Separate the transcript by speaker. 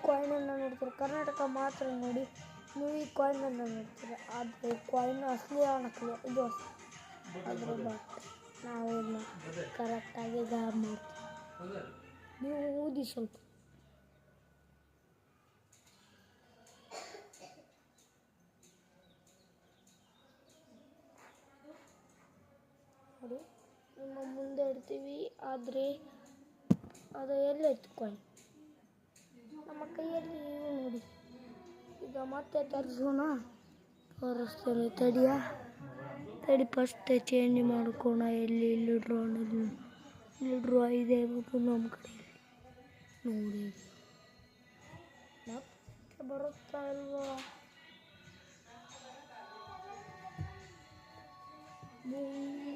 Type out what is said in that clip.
Speaker 1: ಕಾಯಿನನ್ನು ನೋಡ್ತಾರೆ. ಕರ್ನಾಟಕ ಮಾತ್ರ ನೋಡಿ ಮೂವಿ ಕಾಯಿನನ್ನು ನೋಡ್ತಾರೆ. ಆದರೆ ಕಾಯಿನ್ ಅಸಲಿ ನಕಲಿ ಇದು ಆದರೆ ಬಟ್ ನಾವು ಇದನ್ನ ಕರೆಕ್ಟಾಗಿ ಗಾಬ್ ಮಾಡ್ತೀವಿ. ನೀವು ಓದಿ ಸ್ವಲ್ಪ. ನೋಡಿ ನಿಮ್ಮ ಮುಂದೆ ಇಡ್ತೀವಿ. ಆದರೆ ಅದು ಎಲ್ಲೈತು ಕಾಯಿನ್ ನಮ್ಮ ಕೈಯಲ್ಲಿ ನೋಡಿ. ಈಗ ಮತ್ತೆ ತರಿಸೋಣ, ತೋರಿಸ್ತೇನೆ ತಡಿ ಫಸ್ಟ್ ಚೇಂಜ್ ಮಾಡ್ಕೋಣ. ಎಲ್ಲಿ ಡ್ರಾ ಇದೆ ನಮ್ಮ ಕಡೆಯಲ್ಲಿ ನೋಡಿ. ಮತ್ತೆ ಬರುತ್ತಾ ಇಲ್ವಾ? ಮೂವಿ